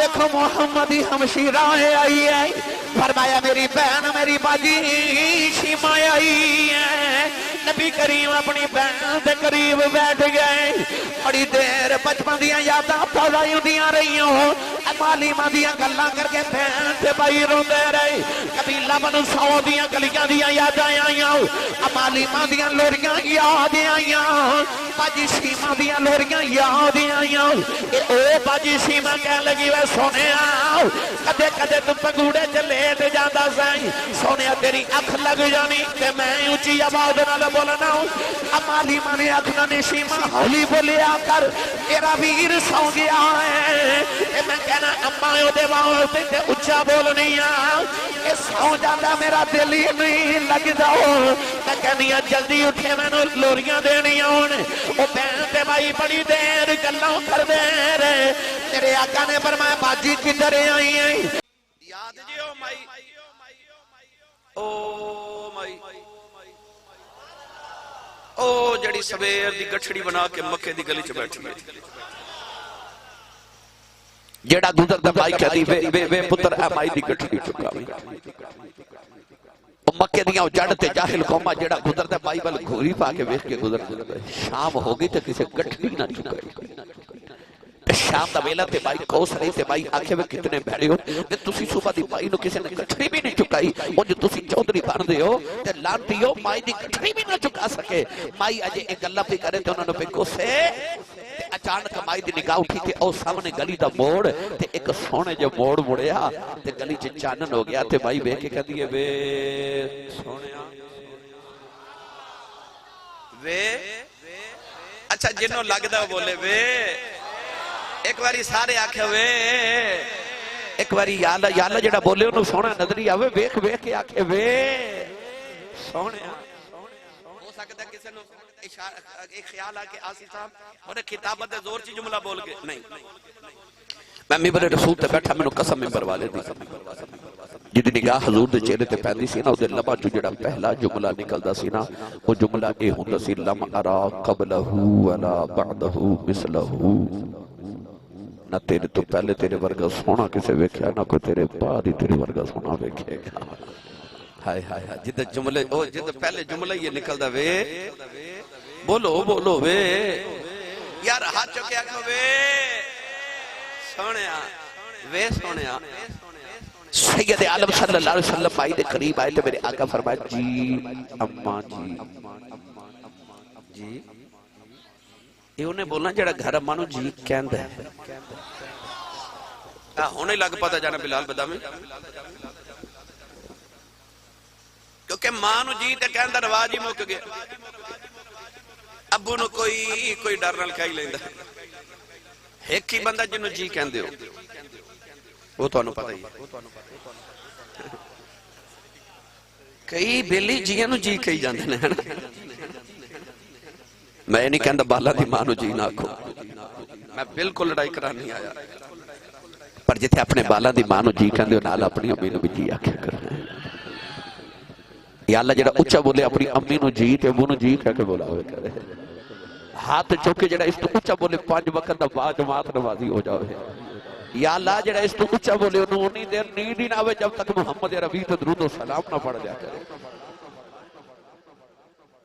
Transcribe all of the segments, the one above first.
دیکھو محمدی ہمشیرہ آئی ہے فرمایا میری بہن میری باجی شیمہ آئی ہے نبی کریم اپنی بہن دے قریب بیٹھ گئے بڑی دیر بچپن دیاں یاداں تازہ ہوندیاں رہیوں معلیمہ دیاں گلاں کر کے بہن تے بھائی روندے رہے قبیلہ بنو سو دیاں گلیاں دیاں یاداں آئیاں معلیمہ دیاں لوریاں یاد آئیاں باجی شیمہ دیاں لوریاں یاد آئیاں او باجی شیمہ کہہ لگی وے سونے آؤ کدے کدے تو پگوڑے چلیٹ جاندہ سائیں سونے تیری اکھ لگ جانی کہ میں اونچی آواز نال بولنا ہوں امالی مانے اکھ نہ شیمہ ہولی بولیا کر تیرا ویر سو گیا ہے میں کہنا امایوں دے واسطے تے اونچا بولنی اے سو جاندہ میرا دل ہی نہیں لگ جاؤ میں کہنی جلدی اٹھے میں نے لوریاں دینی ہوں او بہن تے بھائی بڑی دیر گلاں کر دے رہے تیرے آقا نے فرمایا باجی کدھر آئی ہیں یاد جی او مائی او مائی او جڑی سویر دی گٹھڑی بنا کے مکے دی گلی چ بیٹھی ہے جڑا گزر دا بھائی کہہ دی وے پتر اے مائی دی گٹھڑی چکا او مکے دیاں جڑتے جاہل قومہ جڑا گزر دا بھائی بل گھوری پا کے ویکھ کے گزر شام ہوگی تے کسے گٹھڑی نہ چکائی شام دا ویلا تے بھائی کوس رہی تے بھائی آنکھیں میں کتنے بھڑے ہو تے تسی صبح دی بھائی نو کسے نے گٹھڑی بھی نہیں چکائی اور جو تسی چودری بھر دے ہو تے لانتی ہو مائی دی گٹھڑی بھی نہ چکا سکے مائی اجے ایک اللہ پہ کرے تے انہوں نے پہ کوسے تے اچانک مائی دی نگاہ اٹھی تے او سامنے گلی دا موڑ تے ایک سونے جو موڑ مڑیا تے گلی چ چانن ہو گیا تے بھائی بے کے کہہ دیئے وے سونیا وے اچھا جنہوں لگ دا بولے وے ایک باری سارے آکھے ہوئے ایک باری یا اللہ جڑا بولے انہوں سونا نظری آوے بیک بیک کے آکھے وے سونے ہو سکتا ہے کسی نے ایک خیال آکے آسی صاحب انہیں خطابت زور چی جملہ بول گئے نہیں میں ممبر رسول تے بیٹھا میں نے قسم ممبر والے دی جدی نگاہ حضور دے چہرے تے پہندی سی نا او دے لبا جو جڑا پہلا جملہ نکلدا سی نا وہ جملہ اے ہوندا سی لم ارا قبلہو ولا بعدہو مثلہو نہ تیرے تو پہلے تیرے ورگا سونا کسے ویکھیا نہ کوئی تیرے بعد ہی تیرے ورگا سونا ویکھے گا ہائے ہائے ہائے جدے جملے او جدے پہلے جملہ یہ نکل دا وے بولو وے یار ہاتھ چکے آگا وے سونیا وے سونیا سید عالم صلی اللہ علیہ وسلم آئی دے قریب آئے تھے میرے آقا فرمایا جی اماں جی یہ انہیں بولنا جڑا گھر امانو جی کہند ہے ہونے لگ پاتا جانا بلال بدامی کیونکہ مانو جی تے کہند رواج ہی موک گیا ابو نو کوئی ڈر نال کھائی لیندہ ایک ہی بندہ جنہوں جی کہندے ہو وہ تو انہوں پتہ ہی کئی بیلی جیاں نو جی کہی جاندے ہیں میں نہیں کہندہ بالا دی مانو جی نہ کھو میں بالکل لڑائی کرا نہیں آیا پر جتے اپنے بالا دی مانو جی کہندے ہو نالا اپنی امی نو بھی جی آکھے کرنا ہے یا اللہ جڑا اچھا بولے اپنی امی نو جی تے ابو نو جی کہہ کے بولا ہوئے کرے ہاتھ چوکے جڑا اس تو اچھا بولے 5 وقت دا با جماعت نوازی ہو جاوے یا اللہ جڑا اس تو اچھا بولے انہوں انہی دیر نیند ہی نہ ہوئے جب تک محمد ربی تو درود و سلام نہ پڑھ جا کرے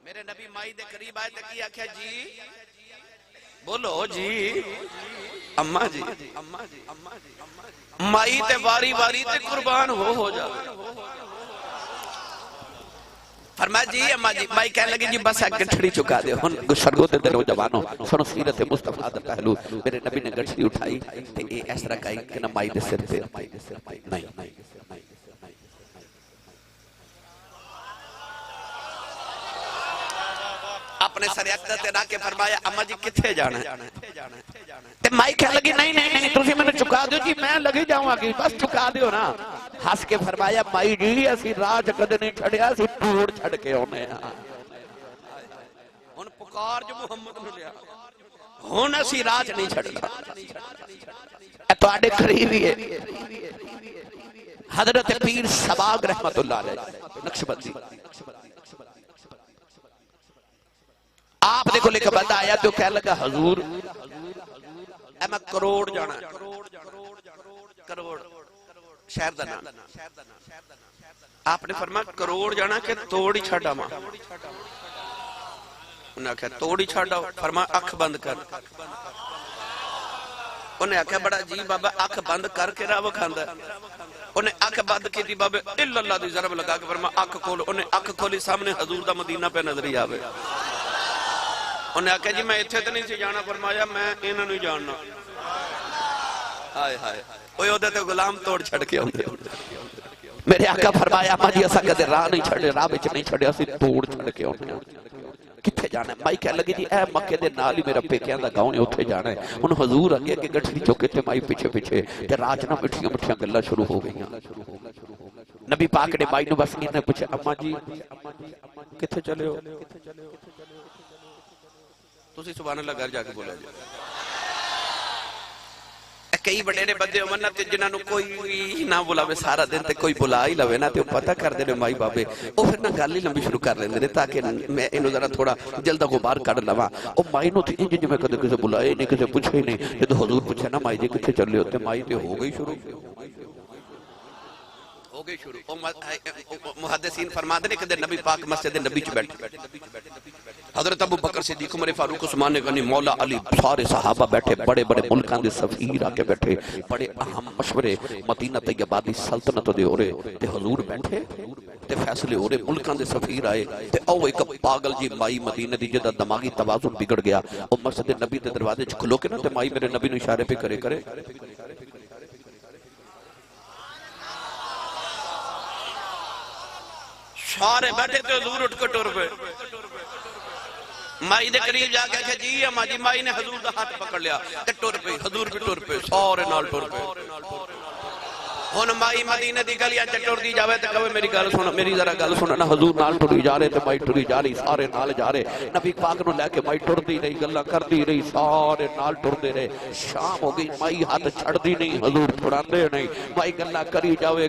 میرے نبی مائی دے قریب آئے تک کیا کیا جی بولو جی اماں جی مائی تے واری تے قربان ہو جاوے فرمایا جی اماں جی مائی کہنے لگی جی بس ایک گٹھڑی چکا دے ہن سرگو دے دل و جوانوں سنو سیرت مصطفیٰ دا پہلو میرے نبی نے گٹھڑی اٹھائی تے اے اس طرح کہی کہ نہ مائی دے سر تے نہیں اپنے سر اقدر تے راکے فرمایا اماں جی کتھے جانا ہے تے مائی کہنے لگی نہیں تُسی میں نے چکا دیو جی میں لگی جاؤں آگی بس چکا دیو نا ہس کے فرمایا مائی جی اسی راج قد نہیں چھڑیا اسی ٹوڑ چھڑ کے ہونے ہن پکار جو محمد نے لیا ہن اسی راج نہیں چھڑنا اے تو آڈے قریب ہی ہے حضرت پیر سباگ رحمت اللہ علیہ نقشبندی آپ دیکھو لے کے بندہ آیا تو کہہ لگا حضور اے میں کروڑ جانا ہے کروڑ شہر دا نام. آپ نے فرمایا کروڑ جانا کہ توڑ ہی چھڑا ماں. انہیں آکھا توڑ ہی چھڑا. فرمایا اکھ بند کر. انہیں آکھا بڑا جی بابا اکھ بند کر کے راہ کھاندا. انہیں اکھ بند کی تھی بابا الا اللہ دی ضرب لگا کے فرمایا اکھ کھول. انہیں اکھ کھولی سامنے حضور دا مدینہ پہ نظر ہی آوے. انہیں آکھا جی میں اتھے تو نہیں سی جانا. فرمایا میں انہوں نہیں جاننا. ہائے ہائے کوئی عہدے تے غلام توڑ چھڑ کے ہوندے. میرے آقا فرمایا ماں جی اسا کدے راہ نہیں چھڑے, راہ وچ نہیں چھڑے, اسی توڑ چھڑ کے ہوندے. کتھے جانا ہے؟ مائی کہہ لگی جی اے مکے دے نال ہی میرا پیکیاں دا گاؤں ہے, اتھے جانا ہے. ان حضور اگے کہ گٹھڑی چوکے تے مائی پیچھے پیچھے تے راج نہ مٹھیاں مٹھیاں گلاں شروع ہو گئیاں. نبی پاک نے مائی نو بس انہیں پوچھا اماں جی کتھے چلے ہو؟ تسی سبحان اللہ گھر جا کے بولا جی. کئی بڑے بندے ہو منہ تے جنہاں نو کوئی نہ بلاوے سارا دن تے کوئی بلا ہی لوے نا تے پتہ کر دے مائی بابے او پھر نہ گل ہی لمبی شروع کر لیندے نے تاکہ میں انہوں ذرا تھوڑا جلدہ غبار کر لواں. او مائی نو تھی انج میں کدے کسے بلائے نہیں, کسے پوچھے ہی نہیں. جب حضور پوچھا نا مائی جی کتھے چلے ہوتے, مائی تے ہو گئی شروع. ہو گئی شروع. محدثین فرماتے ہیں کہ نبی پاک مسجد نبی چ بیٹھے. حضرت ابو بکر صدیق, عمر فاروق, عثمان غنی, مولا علی, سارے صحابہ بیٹھے, بڑے بڑے ملکان دے سفیر آکے بیٹھے, بڑے اہم مشورے مدینہ طیبہ دی سلطنت دے ہو رہے تے حضور بیٹھے تے فیصلے ہو رہے, ملکان دے سفیر آئے تے او ایک پاگل جی مائی مدینہ دی جدہ دماغی توازن بگڑ گیا. او مسجد نبی دے دروازے کھلو کے نا تے مائی میرے نبی نو اشارے پہ کرے سارے بیٹھے تے حضور اٹھ کے ٹر پے. مائی دے قریب جا کے جی اما جی, مائی نے حضور دا ہاتھ پکڑ لیا تے ٹر پے. حضور بھی ٹر پے, سارے نال ٹر پے. ہن مائی مدینہ دی گلیاں چ ٹر دی جاوے تے کہے میری گل سن, میری ذرا گل سن نا. حضور نال ٹری جا رہے تے مائی ٹری جا رہی, سارے نال جا رہے. نبی پاک نو لے کے مائی ٹردی رہی, گلاں کردی رہی, سارے نال ٹردے رہے. شام ہو گئی, مائی ہاتھ چھڑدی نہیں, حضور چھڑاندے نہیں. مائی گلاں کری جاوے,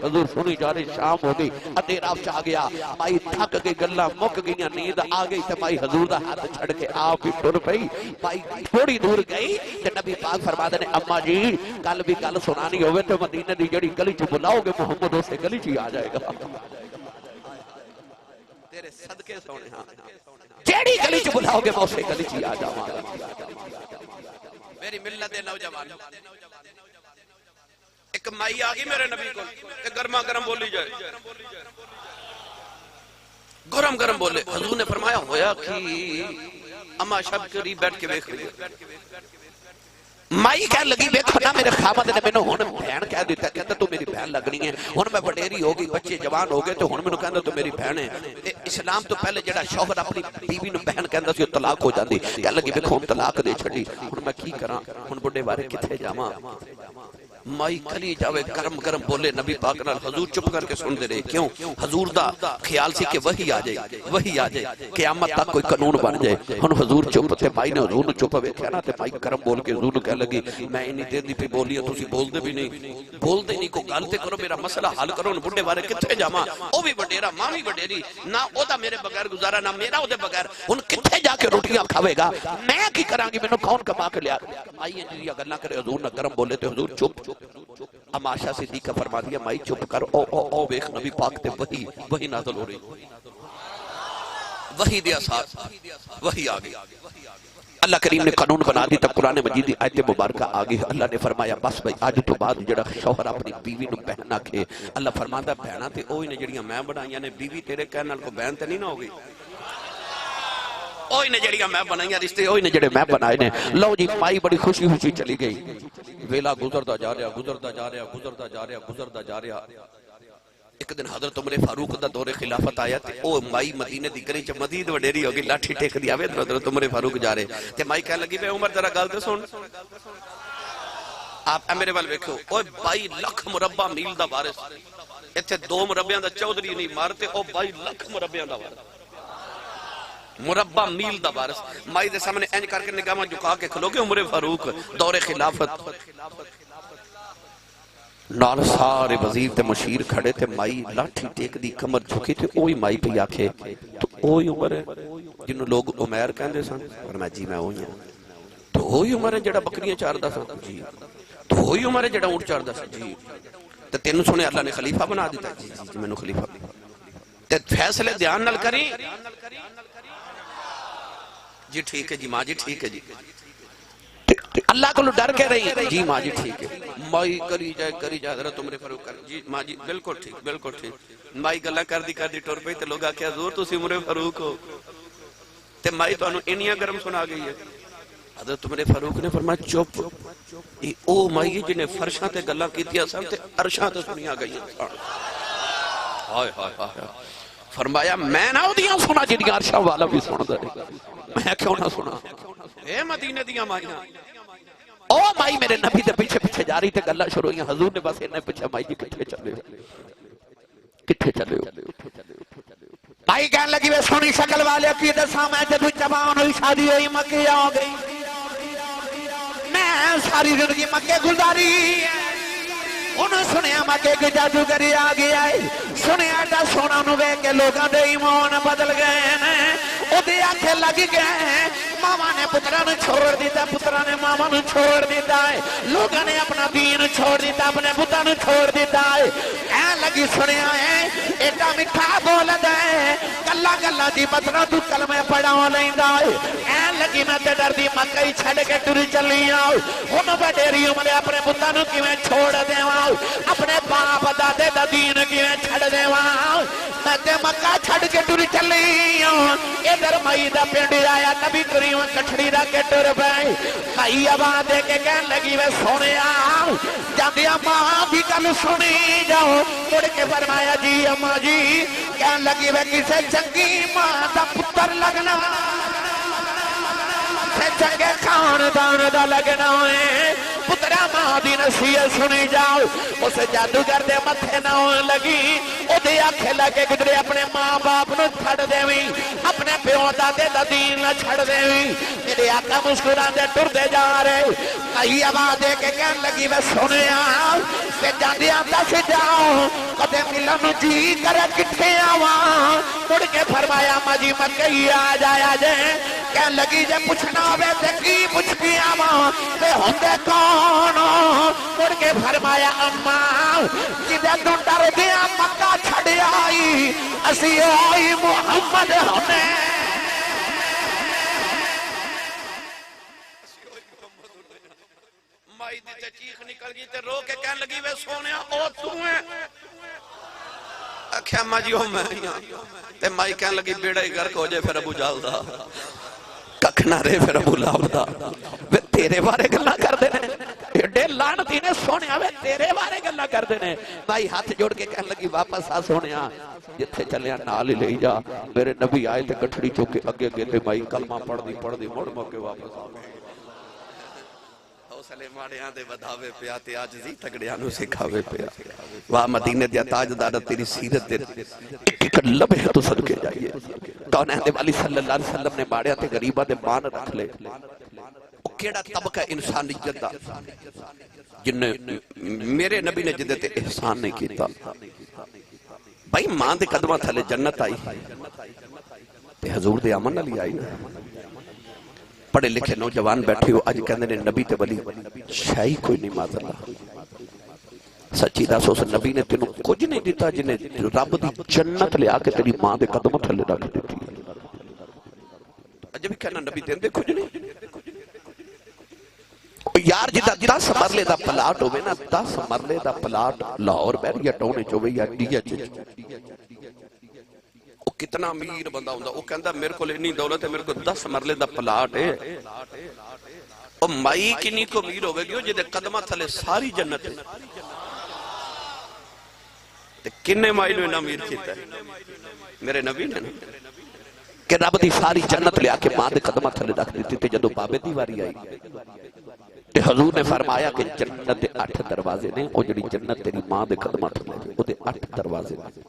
حضور سنی جا رہے. شام ہو گئی, اندھیرا چھا گیا, مائی تھک گئی, گلاں مک گئیاں, نیند آ گئی تے مائی حضور دا ہاتھ چھڑ کے آپ ہی ٹر پئی. مائی تھوڑی دور گئی تے نبی پاک فرماتے نے اما جی کل بھی گل سنانی ہوئے تے مدینہ دی جڑی گلی چ بلاؤ گے محمد اسے گلی چ آ جائے گا. تیرے صدقے سونے ہاں جیڑی گلی چ بلاؤ گے میں اسے گلی چ آ جاواں گا. میری ملت دے نوجوان ایک مائی آ گئی میرے نبی کو, ایک گرما گرم بولی جائے, گرم گرم بولے. حضور نے فرمایا ہویا کہ اما شب قریب بیٹھ کے دیکھ لیا. مائی کہہ لگی دیکھو نا میرے خامد نے مینوں ہن بہن کہہ دیتا, کہتا تو میری بہن لگنی ہے. ہن میں وڈیری ہو گئی, بچے جوان ہو گئے تو ہن مینوں کہندا تو میری بہن ہے. اسلام تو پہلے جڑا شوہر اپنی بیوی نوں بہن کہندا سی طلاق ہو جاندی. کہہ لگی دیکھو ہم طلاق دے چھڈی, ہن میں کی کراں, ہن بڈھے بارے کتھے جاواں. مائی کھلی جاوے گرم گرم بولے نبی پاک نال. حضور چپ کر کے سن دے رہے. کیوں؟ حضور دا خیال سی کہ وحی آ جائے, وحی آ جائے, قیامت تک کوئی قانون بن جائے. ہن حضور چپ تے مائی نے حضور نو چپ ویکھیا نا تے مائی گرم بول کے حضور نو کہہ لگی میں انی دیر دی پی بولی ہے, تسی بول دے بھی نہیں, بول دے نہیں, کو گل تے کرو, میرا مسئلہ حل کرو. بڈھے بارے کتھے جاواں, او بھی وڈیرا, ماں بھی وڈیری, نہ او دا میرے بغیر گزارا, نہ میرا او دے بغیر. ہن کتھے جا کے روٹیاں کھاوے گا, میں کی کراں گی, مینوں کون کما کے لیا. مائی انج دی گلاں کرے, حضور نہ گرم بولے تے حضور چپ. عائشہ صدیقہ فرما دیا مائی چپ کر, او ویکھ نبی پاک تے وحی نازل ہو رہی, وحی دے اثار, وحی آ گئی. اللہ کریم نے قانون بنا دی. تب قرآن مجید دی آیت مبارکہ آگئی. اللہ نے فرمایا بس بھائی آج تو بعد جڑا شوہر اپنی بیوی نو بہن آکھے, اللہ فرماندا بہناں تے اوہی نے جڑیاں میں بنائیاں نے, بیوی تیرے کہن نال کو بہن تے نہیں نہ ہو گئی. اوہی نے جڑیاں میں بنائیاں رشتے, اوہی نے جڑے میں بنائے نے. لو جی مائی بڑی خوشی خوشی چلی گئی. ویلا گزردا جا رہا, گزردا جا رہا, گزردا جا رہا, گزردا جا رہا. ایک دن حضرت عمر فاروق دا دور خلافت آیا تے او مائی مدینے دی گلی چ مزید وڈیری ہو گئی, لاٹھی ٹیک دی آوے حضرت عمر فاروق جا رہے تے مائی کہنے لگی بے عمر ذرا گل تے سن. آپ میرے وال ویکھو, اوے 22 لاکھ مربع میل دا وارث, ایتھے 2 مربعاں دا چودھری نہیں مارتے, او 22 لاکھ مربعاں دا وارث, مربع میل دا وارث. مائی دے سامنے انج کر کے نگاہاں جھکا کے کھلو گے عمر فاروق دور خلافت, نال سارے وزیر تے مشیر کھڑے تے مائی لاٹھی ٹیک دی کمر جھکی تے اوہی مائی پہ آکھے تو اوہی عمر ہے جنہوں لوگ عمیر کہندے سن. فرمایا جی میں اوہی ہوں. تو اوہی عمر ہے جڑا بکریاں چاردا سن. جی. تو ہی عمر ہے جڑا اونٹ چڑھدا سی جی تے تینوں سنے اللہ نے خلیفہ بنا دیتا جی جی مینوں خلیفہ تے فیصلے دھیان نال کریں جی ٹھیک ہے جی ماں جی ٹھیک ہے جی اللہ کو ڈر کے رہی جی ماں جی ٹھیک ہے مائی کری جائے حضرت عمر فاروق کر جی ماں جی بالکل ٹھیک مائی گلاں کردی ٹر پئی تے لوگ آکھیا حضور تسی عمر فاروق ہو تے مائی تانوں انیاں گرم سنا گئی ہے حضرت عمر فاروق نے فرمایا چپ یہ او مائی جنہیں فرشاں تے گلاں کیتیاں سن تے عرشاں تے سنیاں گئیاں ہائے ہائے ہائے فرمایا میں نہ اودیاں سنا جدیاں عرشاں والا بھی سندا ہے میں کیوں نہ سنا اے مدینے دیاں مائیاں او مائی میرے نبی دے پیچھے پیچھے جا رہی تے گلاں شروع ہوئیاں حضور نے بس انہیں پیچھے مائی جی کتھے چلے ہو مائی کہنے لگی وے سونی شکل والے کی دساں میں جدو جوان ہوئی شادی ہوئی مکے آ گئی میں ساری زندگی مکے گزاری انہوں سنیا مکے کے جادوگری آ گیا ہے سنیا ایڈا سونا نو وے کے لوگاں دے ایمان بدل گئے ہیں او دے آنکھیں لگ گئے ماما نے پترہ نے چھوڑ دیتا پترہ نے ماما نے چھوڑ دیتا ہے لوگاں نے اپنا دین چھوڑ دیتا اپنے پتہ نے چھوڑ دیتا ہے اے لگی سنیا ہے ایڈا مٹھا بول دے گلا گلا جی پترہ تو کلمے پڑھا لیندہ ہے اے لگی میں تے ڈر دی مکئی چھڑ کے ٹری چلی آؤ انہوں بیٹیری عمرے اپنے پتہ نے کی میں چھوڑ دے آؤ اپنے باپ دادے دا دین کی میں چھڑ دے آؤ میں تے مکہ چھڑ کے ٹری چلی آؤ ادھر مائی دا پینڈی آیا نبی کریم کٹھڑی را کے ٹر پئی مائی آواز دے کے کہنے لگی وے سونے آؤ جاندیا ماں بھی کل سنی جاؤ مڑ کے فرمایا جی اماں جی کہنے لگی وے کسے چنگی ماں دا پتر لگنا سے چنگے خاندان دا لگنا ہے پترہ ماں دی نصیحت سنی جاؤ اس جادوگر دے متھے نہ لگی او دے آنکھیں لگے گدرے اپنے ماں باپ نو چھڑ دیویں اپنے پیو دادے دا دین نہ چھڑ دیویں میرے آقا مسکران دے ٹر دے جا رہے کئی آواز دے کے کہنے لگی میں سنے آؤ کہ جاندی آتا سے جاؤ کدے ملن جی کرے کٹھے آواں مڑ کے فرمایا مجی مکئی آ جایا جے کہنے لگی جے پوچھنا ہوئے تے کی پوچھ کی آواں تے ہوندے کون مڑ کے فرمایا اماں جدے تو ڈر دیا مکہ چھڑ آئی اسی آئی محمد ہونے مائی دی چیخ نکل گئی تے رو کے کہنے لگی وے سونیا او تو ہیں اکھیا ماں جی ہو میں تے مائی کہنے لگی بیڑا ہی گھر کو جے پھر ابو جال دا ککھ نہ رہے پھر ابو لاب دا وے تیرے بارے گلہ کر دینے ایڈے لانتی نے سونیا وے تیرے بارے گلہ کر دینے مائی ہاتھ جوڑ کے کہنے لگی واپس آ سونیا جتھے چلیا نال لے جا میرے نبی آئے تے گٹھڑی چوکے اگے گے تے مائی کلمہ پڑھ دی مڑ موکے واپس آ گئے حوصلے ماڑیاں دے بدھاوے پیا تے عاجزی تگڑیاں نو سکھاوے پیا واہ مدینے دیا تاجدار تیری سیرت تے ایک لمحے تو صدقے جائیے کون ہے والی صلی اللہ علیہ وسلم نے ماڑیاں تے غریبہ دے مان رکھ لے کیڑا طبقہ انسانیت دا جن میرے نبی نے جدے تے احسان نہیں کیتا بھائی ماں دے قدمہ تھلے جنت آئی تے حضور دے آمن علی آئی پڑھے لکھے نوجوان بیٹھے ہو آج کہنے نے نبی تے ولی شاہی کوئی نہیں ماذ اللہ سچی دس اس نبی نے تینوں کچھ نہیں دیتا جنہیں رب دی جنت لے آکے تیری ماں دے قدم تھلے رکھ دیتی اجھے بھی کہنا نبی دین دے کچھ نہیں یار جدہ 10 مرلے دا پلاٹ ہوئے نا 10 مرلے دا پلاٹ لاہور بیر یا ٹونے چوئے یا ڈیا چوئے وہ کتنا امیر بندہ ہوندہ وہ کہندہ میرے کو لینی دولت ہے میرے کو 10 مرلے دا پلاٹ ہے اور مائی کنی کو امیر ہوئے گی جدے قدمہ تھلے ساری جنت ہے کنے مائی نو امیر کیتا ہے میرے نبی نے کہ رب دی ساری جنت لے آکے ماں دے قدمہ تھلے رکھ دیتی تھے جدو بابے دیواری آئی تے حضور نے فرمایا کہ جنت دے 8 دروازے نے او جڑی جنت تیری ماں دے قدمہ تھلے او دے 8 دروازے نے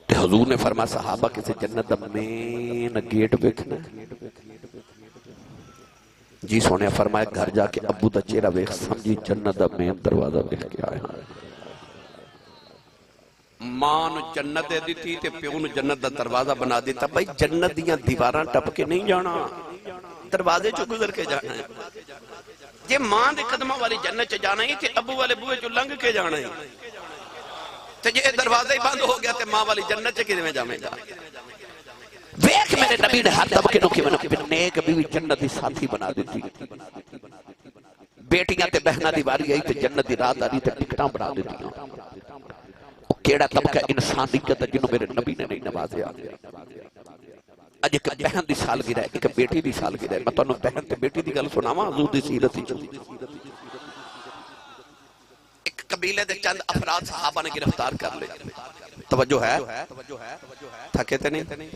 تے حضور نے فرمایا صحابہ کسے جنت دا مین گیٹ بیکھنا جی سونے فرمایا گھر جا کے ابو دا چہرہ بیکھ سمجھی جنت دا مین دروازہ بیکھ کے آیا ماں نو جنت دے دیتی تے پیو نو جنت دا دروازہ بنا دیتا بھائی جنت دیاں دیواراں ٹپ کے نہیں جانا دروازے چو گزر کے جانا ہے جے ماں دے قدمہ والی جنت چ جانا ہے تے ابو والے بوئے چو لنگ کے جانا ہے تے جے دروازے ہی بند ہو گیا تے ماں والی جنت چ کدے جاویں گا ویکھ میرے نبی نے ہر طبقے نو کہ نیک بیوی جنت دی ساتھی بنا دیتی بیٹیاں تے بہناں دی واری آئی تے جنت دی رات آئی تے ٹکٹاں بنا دیتی کیڑا طبقہ انسانیت ہے جنہوں میرے نبی نے نہیں نوازیا اج ایک بہن دی سالگرہ ہے ایک بیٹی دی سالگرہ ہے میں تانوں بہن تے بیٹی دی گل سناواں حضور دی سیرت وچ ایک قبیلے دے چند افراد صحابہ نے گرفتار کر لے توجہ ہے تھکے تے نہیں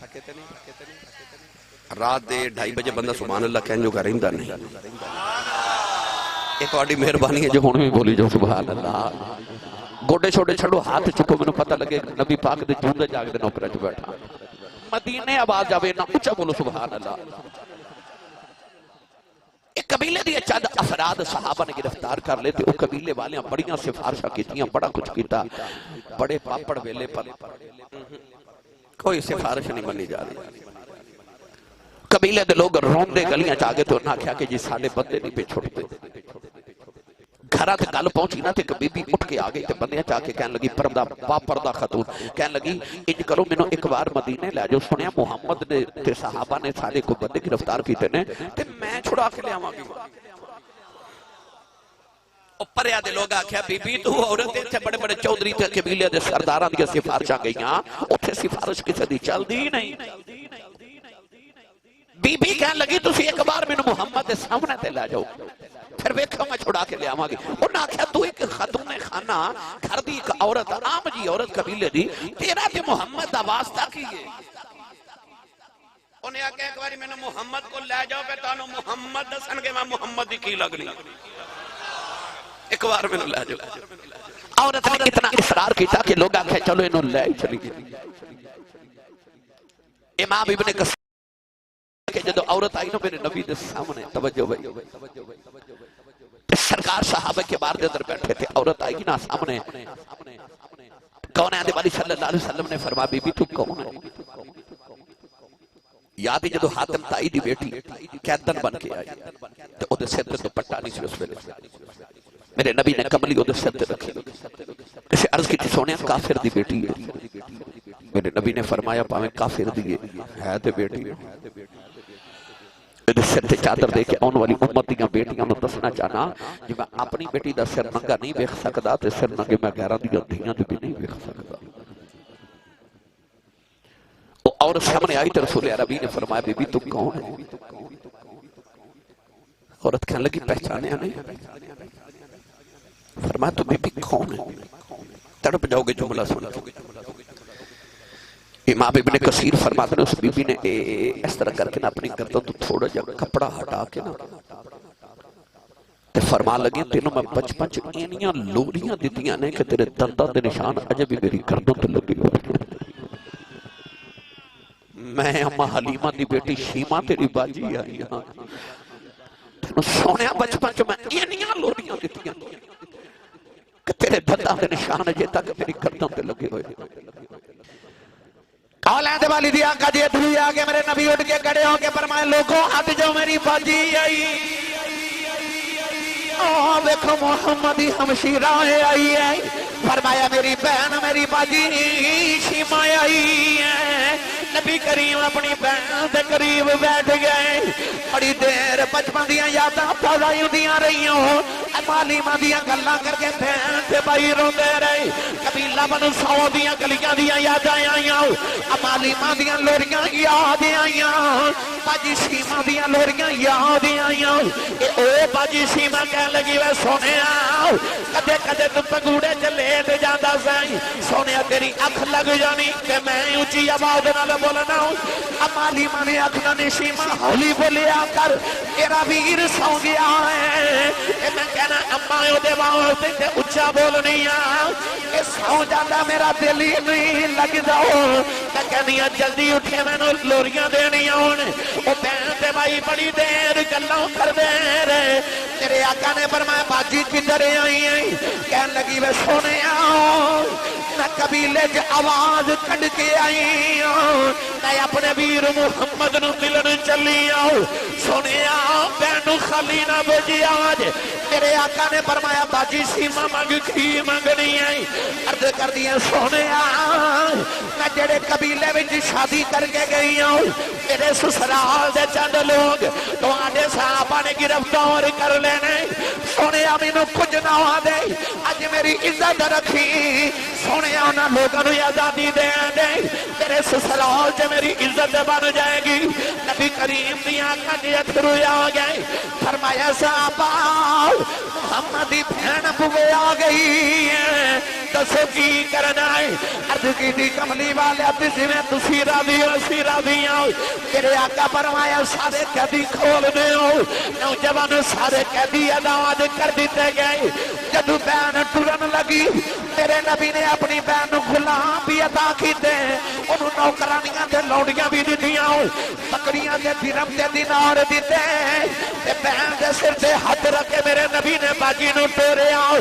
رات دے 2:30 بجے بندہ سبحان اللہ کہن جو رہندا نہیں ایک تہاڈی مہربانی ہے جو ہن بھی بولی جو سبحان اللہ گوڑے چھوڑے چھڑو ہاتھ چکو میں نے پتہ لگے نبی پاک دے جوندے جاگ دے نوکرہ جو بیٹھا مدینے آواز جاوے نہ اچھا بولو سبحان اللہ ایک قبیلے دی چند افراد صحابہ نے گرفتار کر لیتے وہ قبیلے والیاں بڑیاں سفارشاں کیتیاں بڑا کچھ کیتا بڑے پاپڑ ویلے پر کوئی سفارش نہیں بنی جا رہی قبیلے دے لوگ روندے گلیاں چاگے تو نہ کیا کہ جی ساڑے بندے نہیں پہ چھوڑتے گھرہ تے گل پہنچی نا تے بی بی اٹھ کے آگئی تے بندیاں چاہ کے کہنے لگی پردہ با پردہ خاتون کہنے لگی انج کرو میں نے ایک بار مدینے لے جو سنیا محمد نے تے صحابہ نے سارے کو بندے گرفتار کیتے نے تے میں چھڑا کے لے آواں گی اوپر یا دے لوگ آکھیا بی بی تو عورت تے بڑے بڑے چودھری تے قبیلے دے سرداراں دی سفارشاں گئیاں اوتھے سفارش کسے دی چل دی نہیں بی بی کہنے لگی تسی ایک بار میں محمد دے سامنے تے لے جاؤ پھر ویکھو میں چھڑا کے لے آواں گی انہاں آکھیا تو ایک خاتون خانہ گھر دی ایک عورت عام جی عورت قبیلے دی تیرا تے محمد دا واسطہ کی ہے انہیں آکھیا ایک باری میں نے محمد کو لے جاؤ پہ تانوں محمد دسن کے میں محمد دی کی لگنی ایک بار میں نے لے جاؤ عورت نے اتنا اصرار کیتا کہ لوگ آکھے چلو انہوں لے ہی چلی گئی امام ابن کثیر کہ جدو عورت آئی نا میرے نبی دے سامنے توجہ بھائی سرکار صحابہ کے بار دے در بیٹھے تھے عورت آئی نا سامنے کون ہے آدھے والی صلی اللہ علیہ وسلم نے فرما بی بی تو کون ہے یادی جدو حاتم تائی دی بیٹی قیدن بن کے آئی تو او دے سر تے دوپٹہ نہیں سی اس ویلے میرے نبی نے کملی او دے سر تے رکھی اسے عرض کی تھی سونے کافر دی بیٹی ہے میرے نبی نے فرمایا پاویں کافر دی ہے تے بیٹی ہے میرے سر تے چادر دے کے آن والی امت دیاں بیٹیاں نو دسنا چاہنا جی میں اپنی بیٹی دا سر ننگا نہیں ویکھ سکدا تے سر ننگے میں غیراں دیاں دھیاں دی بھی نہیں ویکھ سکدا اور سامنے آئی تو رسول عربی نے فرمایا بی بی تم کون ہے عورت کہنے لگی پہچانے نہیں فرمایا تو بی بی کون ہے تڑپ جاؤ گے جملہ سن امام ابن کثیر فرماتے ہیں اس بی بی نے اس طرح کر کے نا اپنی گردن تو تھوڑا جا کپڑا ہٹا کے نا تے فرما لگے تینوں میں بچپن چ اینیاں لوریاں دیتیاں نے کہ تیرے دنداں دے نشان اجے بھی میری گردن تے لگے ہوئے میں اما حلیمہ دی بیٹی شیمہ تیری باجی آئی ہاں تینوں سونیا بچپن چ میں اینیاں لوریاں دیتیاں کہ تیرے دنداں دے نشان اجے تک میری گردن تے لگے ہوئے اولاد والی دی آقا جی ادھوی آگے میرے نبی اٹھ کے کڑے ہو کے فرمائے لوگوں ہاتھ جو میری باجی آئی دیکھو محمدی ہمشیرہ آئی ہے فرمایا میری بہن میری باجی شیمہ آئی ہے نبی کریم اپنی بہن دے قریب بیٹھ گئے بڑی دیر بچپن دیاں یاداں تازہ ہوندیاں رہیاں معلومہ دیاں گلاں کر کے بہن تے بھائی روندے رہے قبیلہ بنو سو دیاں گلیاں دیاں یاداں آئیاں معلومہ دیاں لوریاں یاد آئیاں باجی شیمہ دیاں لوریاں یاد آئیاں او باجی شیمہ کہہ لگی وے سونے آؤ کدے کدے تو پگوڑے چلے تے جاندا سائیں سونے تیری اکھ لگ جانی کہ میں اونچی آواز نال بولنا ہوں معلومہ نے اکھ نہ شیمہ ہولی بولیا کر تیرا ویر سو گیا ہے میں کہنا اماں او دے واسطے تے اونچا بولنی آ کہ سو جاتا میرا دل ہی نہیں لگدا میں کہنی جلدی اٹھے مینوں لوریاں دینیاں ہون او بہن تے بھائی بڑی دیر گلاں کردے رہے تیرے آقا نے فرمایا باجی کدھر آئی ہیں کہنے لگی وے سونے میں قبیلے چ آواز کڈ کے آئی ہوں میں اپنے ویر محمد نو ملن چلی ہوں سنیا بینو خالی نہ بجی آج میرے آقا نے فرمایا باجی سیما منگ کی منگنی ہے عرض کر دیا سنیا میں جڑے قبیلے وچ شادی کر کے گئی ہوں میرے سسرال دے چند لوگ تو آنے صحابہ نے گرفتار کر لینے سنیا مینوں کچھ نہ ہوا دے اج میری عزت رکھی سنیا انہاں لوگوں نے آزادی دے دے تیرے سسرال سے میری عزت بن جائے گی نبی کریم دی آنکھاں دے اتھرو آ گئے فرمایا صحابہ محمد دی بہن بوے آ گئی ہے دسو کی کرنا ہے عرض کی دی کملی والے تسی میں تسی راضی ہو اسی راضی ہو تیرے آقا فرمایا سارے قیدی کھول دے ہو نوجوان سارے قیدی آزاد کر دیتے گئے جدو بہن ٹرن لگی میرے نبی نے اپنی بہن غلام بھی عطا کیتے انہوں نوکرانیاں دے لوڑیاں بھی دیتیاں بکریاں دے درم دے دینار دیتے تے بہن دے سر تے ہاتھ رکھے میرے نبی نے باجی نو ٹورے آؤ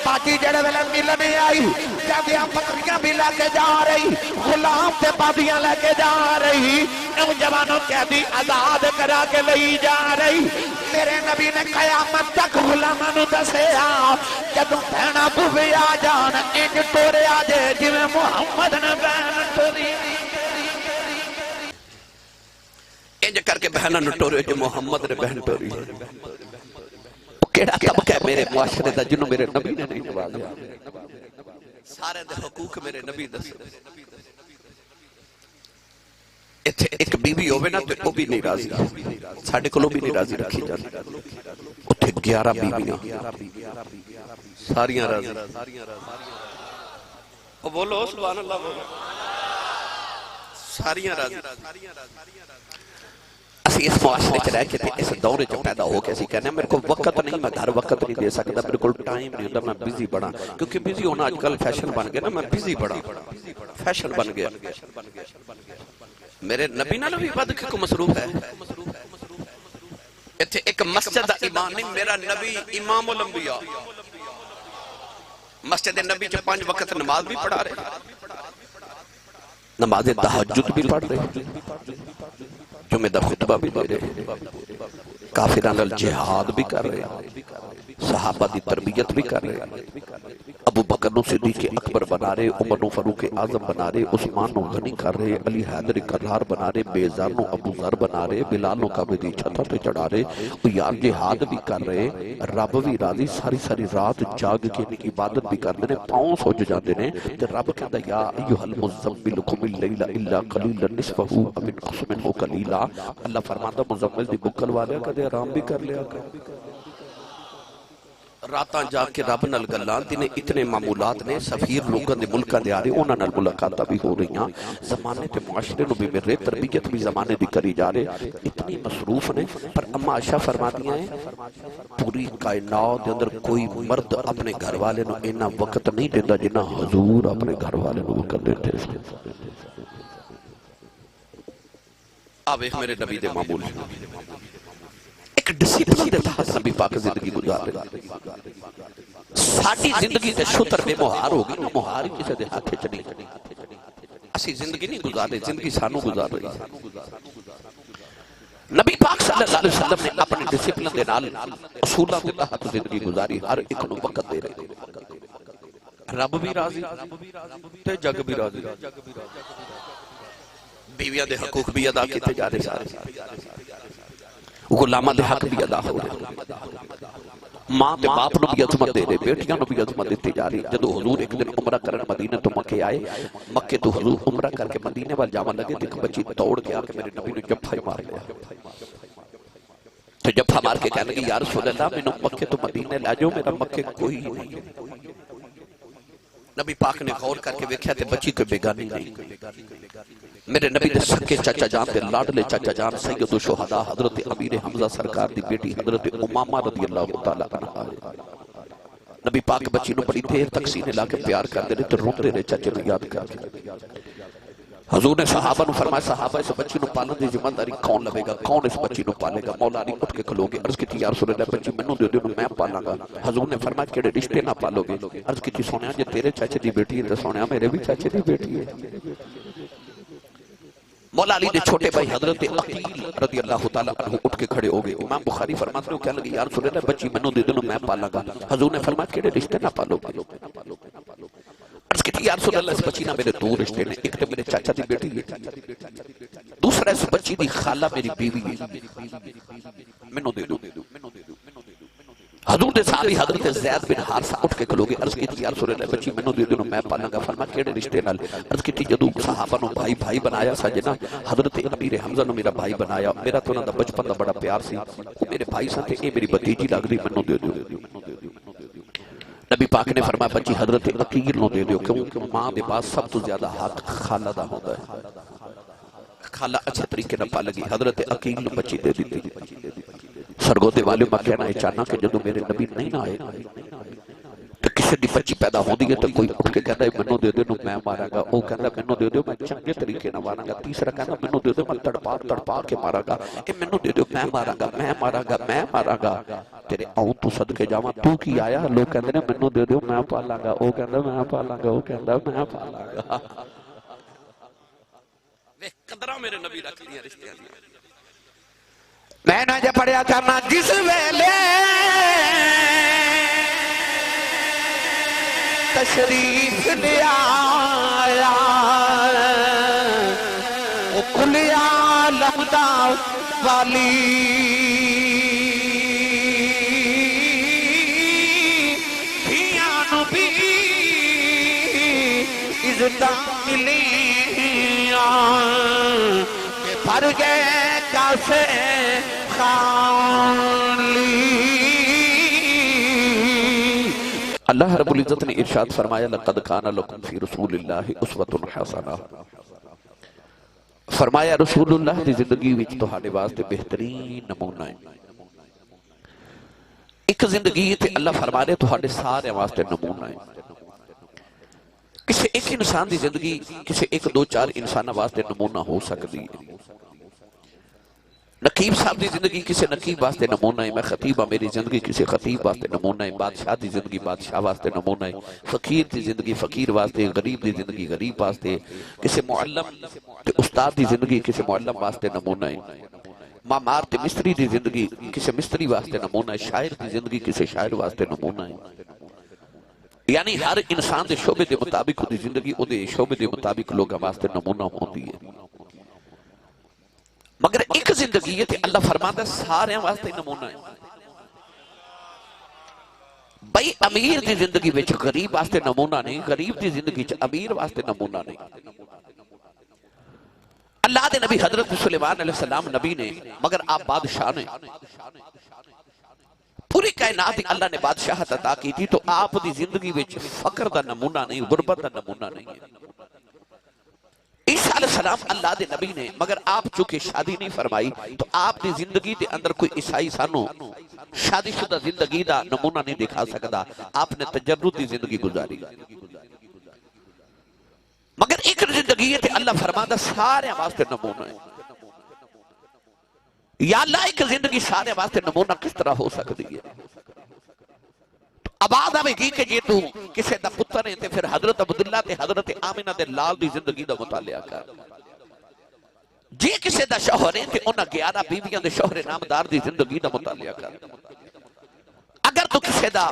باجی جڑے ویلے ملنے آئی جادیاں بکریاں بھی لے کے جا رہی غلام تے بادیاں لے کے جا رہی نوجوانوں قیدی آزاد کرا کے لئی جا رہی میرے نبی نے قیامت تک غلاماں نو دسیا جدوں بہنا بوے آ جان انج ٹورے آ جے جویں محمد نے بہن ٹوری انج کر کے بہناں نو ٹورے جو محمد نے بہن ٹوری کیڑا طبقہ ہے میرے معاشرے دا جنوں میرے نبی نے نہیں نوازیا سارے دے حقوق میرے نبی دس ایتھے ایک بی بی ہوے نا تے او بھی نہیں راضی ساڈے کولوں بھی نہیں راضی رکھی جاندی اوتھے 11 بیویاں ساریاں راضی او بولو سبحان اللہ بولو ساریاں راضی اسی اس معاشرے چ رہ کے اس دورے چ پیدا ہو کے اسی کہنے میرے کو وقت نہیں میں گھر وقت نہیں دے سکتا میرے کو ٹائم نہیں ہوندا میں بزی بڑا کیونکہ بزی ہونا اج کل فیشن بن گیا نا میں بزی بڑا فیشن بن گیا میرے نبی نال بھی ود کے کو مصروف ہے ایتھے ایک مسجد دا امام نہیں میرا نبی امام الانبیاء مسجد نبی چ 5 وقت نماز بھی پڑھا رہے نماز تہجد بھی پڑھ رہے جمعہ دا خطبہ بھی دے رہے کافران الجہاد بھی کر رہے صحابہ دی تربیت بھی کر رہے ابو بکر نو صدیق اکبر بنا رہے عمر نو فاروق اعظم بنا رہے عثمان نو غنی کر رہے علی حیدر کرار بنا رہے بیزار نو ابو ذر بنا رہے بلال نو کعبے چھتر تے چڑھا رہے او یار جہاد بھی کر رہے رب بھی راضی ساری ساری رات جاگ کے عبادت بھی کر دے پاؤں سوج جاندے نے تے رب کہندا یا ایھا المزمل قم اللیل الا قلیلا نصفه او انقص منه قلیلا اللہ فرماتا مزمل دی بکل والے کدے آرام بھی کر لیا کر راتاں جا کے رب نال گلاں نے اتنے معمولات نے سفیر لوگاں دے ملکاں دے آ رہے انہاں نال ملاقاتاں بھی ہو رہیاں زمانے تے معاشرے نو بھی میرے تربیت بھی زمانے دی کری جا رہے اتنی مصروف نے پر اما عائشہ فرماتیاں ہیں پوری کائنات دے اندر کوئی مرد اپنے گھر والے نو اتنا وقت نہیں دیندا جنہ حضور اپنے گھر والے نو وقت دیندے آ ویکھ میرے نبی دے معمول ایک ڈسپلن دے تحت نبی پاک زندگی گزار رہے ساڑی زندگی تے شتر بے مہار ہوگی نا مہار ہی کسے دے ہاتھ چڑی اسی زندگی نہیں گزار رہے زندگی سانو گزار رہی نبی پاک صلی اللہ علیہ وسلم نے اپنے ڈسپلن دے نال اصولہ دے تحت زندگی گزاری ہر ایک نو وقت دے رہے رب بھی راضی تے جگ بھی راضی بیویاں دے حقوق بھی ادا کیتے جا رہے سارے غلامہ دے حق بھی ادا ہو رہے ماں تے باپ نو بھی عظمت دے رہے بیٹیاں نو بھی عظمت دیتی جا رہی جدو حضور ایک دن عمرہ کرن مدینہ تو مکے آئے مکے تو حضور عمرہ کر کے مدینہ وال جاون لگے ایک بچی توڑ کے آ کے میرے نبی نے جفا ہی مار لیا تو جفا مار کے کہنے لگی یا رسول اللہ میں نو مکے تو مدینہ لے جاؤ میرا مکے کوئی نہیں نبی پاک نے غور کر کے ویکھیا تے بچی کوئی بیگانی نہیں میرے نبی دے سکے چاچا جان تے لاڈلے چاچا جان سید الشہداء حضرت امیر حمزہ سرکار دی بیٹی حضرت امامہ رضی اللہ تعالیٰ عنہ نبی پاک بچی نو بڑی دیر تک سینے لا کے پیار کر دے رہے تو روندے رہے چاچے نو یاد کر حضور نے صحابہ نے فرمایا صحابہ اس بچی نو پالن دی ذمہ داری کون لے گا، کون اس بچی نو پالے گا؟ مولا علی اٹھ کے کھلو گے، عرض کی یا رسول اللہ بچی مینوں دے دیو میں پالاں گا۔ حضور نے فرمایا کیڑے رشتے نہ پالو گے؟ عرض کی سونیا جے تیرے چاچے دی بیٹی ہے تے سونیا میرے بھی چاچے دی بیٹی ہے۔ مولا علی نے چھوٹے بھائی حضرت عقیل رضی اللہ تعالیٰ عنہ اٹھ کے کھڑے ہو گئے۔ امام بخاری فرماتے ہیں کہنے لگے یا رسول اللہ بچی مینوں دے دیو میں پالاں گا۔ حضور نے فرمایا کیڑے رشتے نہ پالو گے؟ عرض کی یا رسول اللہ اس بچی نہ میرے دو رشتے نے، ایک تو میرے چاچا دی بیٹی ہے، دوسرا اس بچی دی خالہ میری بیوی ہے، مینوں دے دو۔ حضور دے صحابی حضرت زید بن حارثہ اٹھ کے کھلو گے، عرض کی یا رسول اللہ بچی مینوں دے دو میں پالاں گا۔ فرمایا کیڑے رشتے نال؟ عرض کی جدوں صحابہ نو بھائی بھائی بنایا سا جنا، حضرت امیر حمزہ نو میرا بھائی بنایا، میرا تو انہاں دا بچپن دا بڑا پیار سی، وہ میرے بھائی سن تے اے میری بھتیجی لگدی، مینوں دے دو۔ نبی پاک نے فرمایا بچی حضرت عقیل نو دے دیو، کیونکہ ماں دے بعد سب تو زیادہ حق خالہ دا ہوتا ہے، خالہ اچھے طریقے نہ پالگی۔ حضرت عقیل نو بچی دے دیتی۔ سرگودے والے میں کہنا ہے چاہنا کہ جدو میرے نبی نہیں نہ آئے تو کسی دی بچی پیدا ہو دی ہے تو کوئی اٹھ کے کہتا ہے منو دے دو میں مارا گا، وہ کہتا ہے منو دے دو میں چنگے طریقے نہ مارا گا، تیسرا کہتا ہے منو دے دو میں تڑپا کے مارا گا، اے منو دے دو میں مارا گا میں مارا گا میں مارا گا۔ تیرے آؤں تو صدقے جاواں تو کی آیا؟ لوگ کہتے ہیں منو دے دو میں پالا گا، وہ کہتا ہے میں پالا گا، وہ کہتا ہے میں پالا گا۔ قدرہ میرے نبی رکھ لیا رشتے ہیں۔ میں نہ جب پڑھیا کرنا جس ویلے تشریف لے آیا او کل عالم دا والی دھیاں نو بھی عزتاں ملیاں کہ بھر گئے کاسے اللہ رب العزت نے ارشاد فرمایا لقد کان لکم فی رسول اللہ اسوۃ حسنہ، فرمایا رسول اللہ دی زندگی وچ تہاڈے واسطے بہترین نمونہ ہے۔ ایک زندگی تے اللہ فرما رہے تہاڈے سارے واسطے نمونہ ہے۔ کسی ایک انسان دی زندگی کسی ایک دو چار انسان واسطے نمونہ ہو سکتی ہے۔ نقیب صاحب دی زندگی کسی نقیب واسطے نمونہ ہے، میں خطیب ہاں میری زندگی کسی خطیب واسطے نمونہ ہے، بادشاہ دی زندگی بادشاہ واسطے نمونہ ہے، فقیر دی زندگی فقیر واسطے، غریب دی زندگی غریب واسطے، کسی معلم تے استاد دی زندگی کسی معلم واسطے نمونہ ہے، معمار تے مستری دی زندگی کسی مستری واسطے نمونہ ہے، شاعر دی زندگی کسی شاعر واسطے نمونہ ہے۔ یعنی ہر انسان دے شعبے دے مطابق دی زندگی او دے شعبے دے مطابق لوگاں واسطے نمونہ ہوتی ہے۔ مگر ایک زندگی ہے تے اللہ فرماتا ہے سارے واسطے نمونہ ہے۔ بھئی امیر دی زندگی وچ غریب واسطے نمونہ نہیں، غریب دی زندگی وچ امیر واسطے نمونہ نہیں۔ اللہ دے نبی حضرت سلیمان علیہ السلام نبی نے، مگر آپ بادشاہ نے، پوری کائنات اللہ نے بادشاہت عطا کی تھی، تو آپ دی زندگی وچ فقر دا نمونہ نہیں، غربت دا نمونہ نہیں ہے۔ عیسیٰ علیہ السلام اللہ دے نبی نے، مگر آپ چونکہ شادی نہیں فرمائی تو آپ دی زندگی دے اندر کوئی عیسائی سانو شادی شدہ زندگی دا نمونہ نہیں دکھا سکتا، آپ نے تجرد دی زندگی گزاری۔ مگر ایک زندگی ہے تے اللہ فرماتا سارے واسطے نمونہ ہے۔ یا اللہ ایک زندگی سارے واسطے نمونہ کس طرح ہو سکتی ہے؟ آباد آوے گی کہ یہ تو کسے دا پتر ہیں تے پھر حضرت عبداللہ تے حضرت آمینہ دے لال دی زندگی دا مطالعہ کر، جی کسے دا شوہر ہیں تے انہاں 11 بیویاں دے شوہر نامدار دی زندگی دا مطالعہ کر۔ اگر تو کسے دا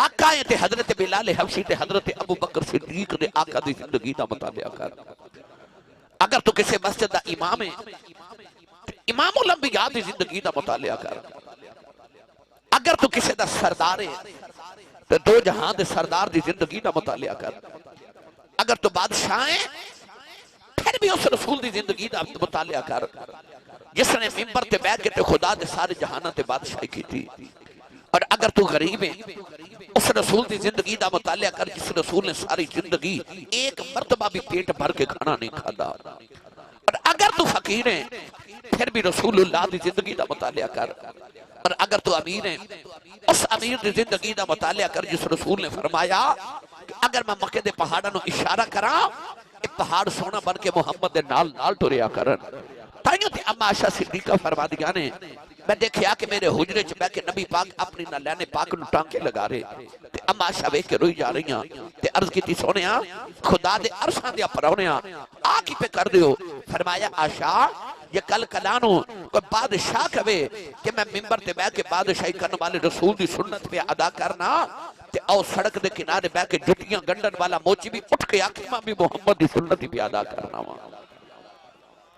آقا ہیں تے حضرت بلال حبشی تے حضرت ابو بکر صدیق دے آقا دی زندگی دا مطالعہ کر۔ اگر تو کسے مسجد دا امام ہیں امام الانبیاء دی زندگی دا مطالعہ کر۔ اگر تو کسے دا سردار ہے تو دو جہاں دے سردار دی زندگی دا مطالعہ کر۔ اگر تو بادشاہ ہے پھر بھی اس رسول دی زندگی دا مطالعہ کر جس نے ممبر تے بیٹھ کے تے خدا دے سارے جہانہ تے بادشاہی کی تھی۔ اور اگر تو غریب ہے اس رسول دی زندگی دا مطالعہ کر جس رسول نے ساری زندگی ایک مرتبہ بھی پیٹ بھر کے کھانا نہیں کھادا۔ اور اگر تو فقیر ہے پھر بھی رسول اللہ دی زندگی دا مطالعہ کر۔ اور اگر تو امیر ہے اس امیر دی زندگی دا مطالعہ کر جس رسول نے فرمایا کہ اگر میں مکے دے پہاڑوں اشارہ کراں پہاڑ سونا بن کے محمد دے نال نال ٹریا کرن تائیوں تے اما عائشہ صدیقہ فرما دیا نے میں دیکھیا کہ میرے حجرے چ بیٹھ کے نبی پاک اپنی نالیانے پاک نو ٹانکے لگا رہے تے اما عائشہ ویکھ کے روئی جا رہی ہیں تے عرض کیتی سونیا خدا دے عرشاں دے پراونیا آ کی پہ کر دیو فرمایا عائشہ یہ کل کلانو کوئی بادشاہ کہے کہ میں ممبر تے بیٹھ کے بادشاہی کرنے والے رسول دی سنت پہ ادا کرنا تے او سڑک دے کنارے بیٹھ کے جٹیاں گنڈن والا موچی بھی اٹھ کے آکھے میں بھی محمد دی سنت پہ ادا کرنا وا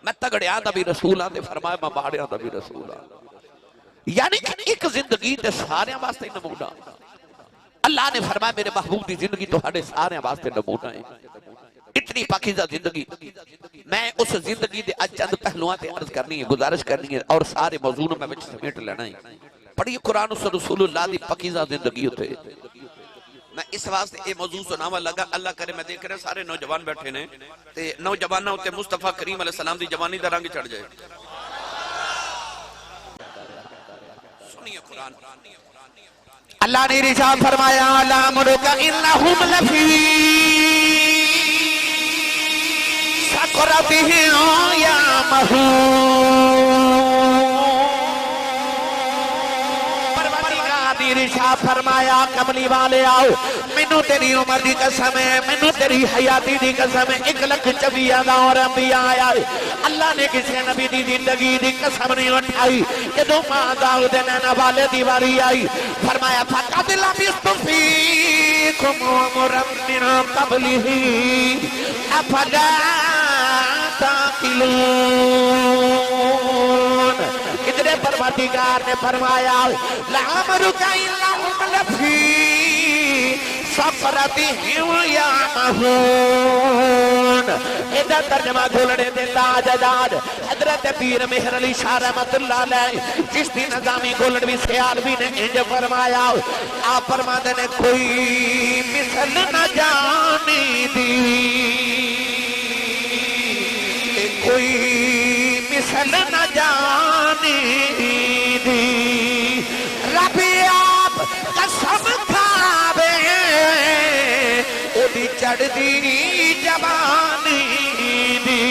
میں تگڑیاں دا بھی رسول آن دے فرمایا میں باڑیاں دا بھی رسول آن یعنی کہ ایک زندگی تے سارے واسطے نمونہ اللہ نے فرمایا میرے محبوب دی زندگی تو ہڑے سارے واسطے نمونہ ہے اتنی پاکیزہ زندگی میں اس زندگی دے آج چند پہلوان تے عرض کرنی ہے گزارش کرنی ہے اور سارے موضوعوں میں سمیٹ لینا ہے پڑھیے قرآن سے رسول اللہ دی پاکیزہ زندگی ہوتے میں اس واسطے یہ موضوع سناوا لگا اللہ کرے میں دیکھ رہے سارے نوجوان بیٹھے نے تے نوجوانوں ہوتے مصطفیٰ کریم علیہ السلام دی جوانی دا رنگ چڑھ جائے سنیے قرآن اللہ نے ارشاد فرمایا لَعَمْرُكَ إِنَّهُمْ لَفِي سَكْرَتِهِمْ يَعْمَهُونَ ارشاد فرمایا کملی والے آؤ منو تیری عمر دی قسم ہے منو تیری حیاتی دی قسم ہے 1,24,000 اور انبیاء آیا اللہ نے کسی نبی دی زندگی دی قسم نہیں اٹھائی جدو ماں داؤد نینا والے دی واری آئی فرمایا فَقَدْ لَبِثْتُ فِيكُمْ عُمُرًا مِّن قَبْلِهِ أَفَلَا تَعْقِلُونَ ادھر پروردگار نے فرمایا لَعَمْرُكَ إِنَّهُمْ لَفِي سَكْرَتِهِمْ يَعْمَهُونَ ادھر ترجمہ گھولڑے دے تاجدار حضرت پیر مہر علی شاہ رحمت اللہ علیہ جس دی نظامی گھولڑوی سیالوی نے انج فرمایا آپ فرماتے نے کوئی مثل نہ جانی دی کوئی مثل نہ جانی دی رب آپ قسم کھاوے او دی چڑھ دی جوانی دی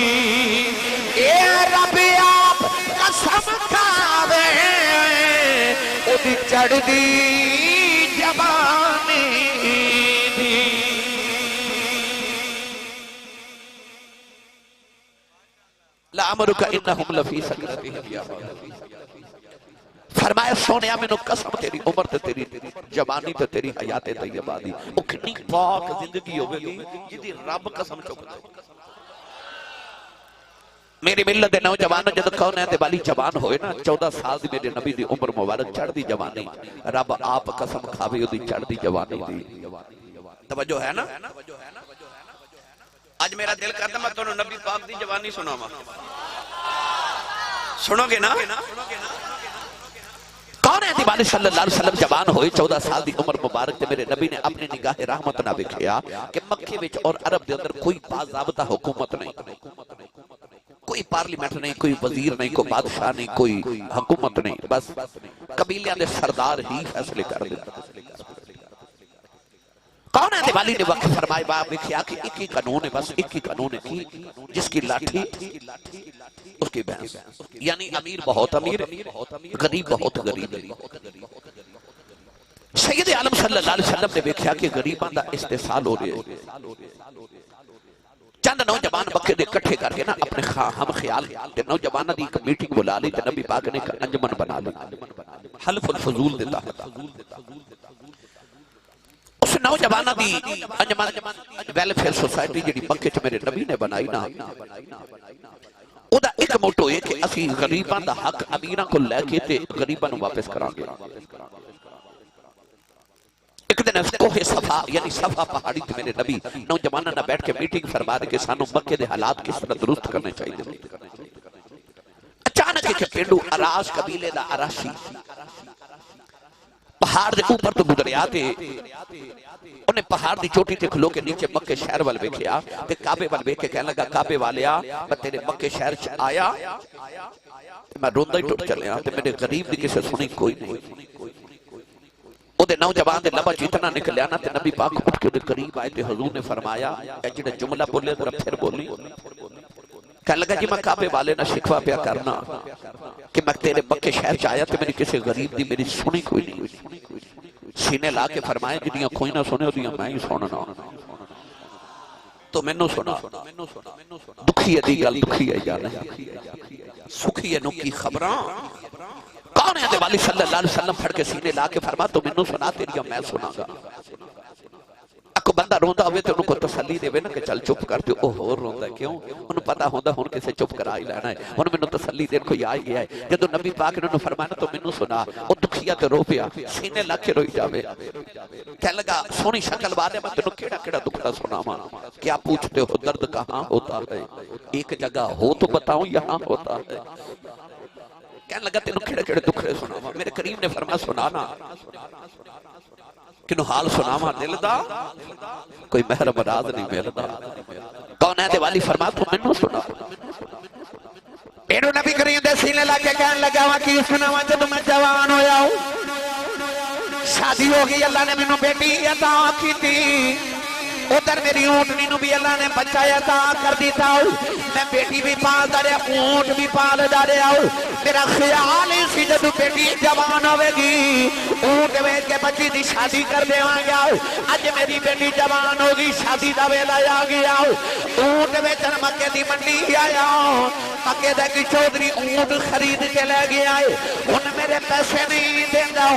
اے رب آپ قسم کھاوے او دی چڑھ دی جوانی دی لَعَمْرُكَ إِنَّهُمْ لَفِي سَكْرَتِهِمْ يَعْمَهُونَ فرمایا سونیا میں نو قسم تیری عمر تے تیری جوانی تے تیری حیات طیبہ دی او کتنی پاک زندگی ہوے گی جدی رب قسم چکدا میری ملت دے نوجوان جد کون ہے تے والی جوان ہوئے نا 14 سال دی میرے نبی دی عمر مبارک چڑھ دی جوانی رب آپ قسم کھاوے او دی چڑھ دی جوانی دی توجہ ہے نا آج میرا دل کرتا میں تمہیں نبی پاک دی جوانی سناواں سنو گے نا کون ہے دیوانے صلی اللہ علیہ وسلم جوان ہوئے 14 سال دی عمر مبارک تے میرے نبی نے اپنی نگاہ رحمت نہ بکھیا کہ مکے وچ اور عرب دے اندر کوئی باضابطہ حکومت نہیں کوئی پارلیمنٹ نہیں کوئی وزیر نہیں کوئی بادشاہ نہیں کوئی حکومت نہیں بس قبیلیاں دے سردار ہی فیصلے کر دے کون ہے دیوالی نے وقت فرمائے باپ بکھیا کہ ایک ہی قانون ہے بس ایک ہی قانون ہے کی جس کی لاٹھی اس کی بحث یعنی امیر بہت امیر غریب بہت غریب سید عالم صلی اللہ علیہ وسلم نے دیکھا کہ غریبان دا استحصال ہو رہے ہیں چند نوجوان مکے دے کٹھے کر کے نا اپنے ہم خیال تے نوجوانہ دی ایک میٹنگ بلا لی تے نبی پاک نے ایک انجمن بنا لی حلف الفضول دیتا اس نوجوانہ دی انجمن ویلفیئر سوسائٹی جڑی مکے چ میرے نبی نے بنائی نا او دا ایک موٹو ہے کہ اسی غریبان دا حق امیراں کو لے کے تے غریباں نو واپس کران گے ایک دن کوہ صفا یعنی صفا پہاڑی تے میرے نبی نوجواناں نہ بیٹھ کے میٹنگ فرما دے کہ سانو مکے دے حالات کس طرح درست کرنے چاہیے اچانک ایک پینڈو اراش قبیلے دا اراشی پہاڑ دے اوپر تو گزریا تے انہیں پہاڑ دی چوٹی تے کھلو کے نیچے مکے شہر وال ویکھیا تے کعبے وال ویکھ کے کہنے لگا کعبے والیا میں تیرے مکے شہر چ آیا میں روندا ہی ٹوٹ چلیا تے میرے غریب دی کسے سنی کوئی نہیں وہ دے نوجوان دے لبا جتنا نکلیا نا تے نبی پاک اٹھ کے دے قریب آئے تے حضور نے فرمایا اے جڑا جملہ بولے ذرا پھر بولی. کہنے لگا جی میں کعبے والے نہ شکوہ پیا کرنا کہ میں تیرے مکے شہر چ آیا تے میری کسی غریب دی میری سنی کوئی نہیں. سینے لا کے فرمایا جدیاں کوئی نہ سنے اودیاں میں ہی سننا. تو مینوں سنا دکھی دی گل دکھی ہے یار سکھی ہے نو کی خبراں کون ہے والی صلی اللہ علیہ وسلم پھڑ کے سینے لا کے فرما تو مینوں سنا تیریاں میں سنا گا. اکو بندہ روندا ہوئے تے انہوں کو تسلی دے نا کہ چل چپ کر تے او ہور روندا کیوں انہوں پتا ہوندا ہن کسے چپ کرا ہی لینا ہے. ہن مینوں تسلی دین کوئی آ گیا ہے. جدوں نبی پاک نے انہوں فرمایا تو مینوں سنا او دکھیا تے رو پیا سینے لا کے روئی جاوے. کہنے لگا سونی شکل والے میں تینوں کیڑا کیڑا دکھڑا سناواں. کیا پوچھتے ہو درد کہاں ہوتا ہے ایک جگہ ہو تو بتاؤں یہاں ہوتا ہے. کہنے لگا تینوں کیڑے کیڑے دکھڑے سناواں. میرے کریم نے فرمایا سنانا کنو حال سناواں دل دا کوئی محرم راز نہیں ملدا. کون ہے دے والی فرما تو مینوں سنا. اینو نبی کریم دے سینے لا کے کہن لگا وا کی سناواں جدوں میں جوان ہویا ہوں شادی ہو گئی اللہ نے مینوں بیٹی عطا کیتی. ادھر میری اونٹنی نو بھی اللہ نے بچہ عطا کر دیتا ہوں میں بیٹی بھی پال دا رہا اونٹ بھی پال دا رہا ہوں. میرا خیال ہی سی جدو بیٹی جوان ہوئے گی اونٹ ویچ کے بچی دی شادی کر دیواں گیا. اج میری بیٹی جوان ہوگی شادی دا ویلا آ گیا. اونٹ ویچن مکے دی منڈی آیا مکے دا کی چودھری اونٹ خرید کے لے گیا ہے. ہن میرے پیسے نہیں دیندا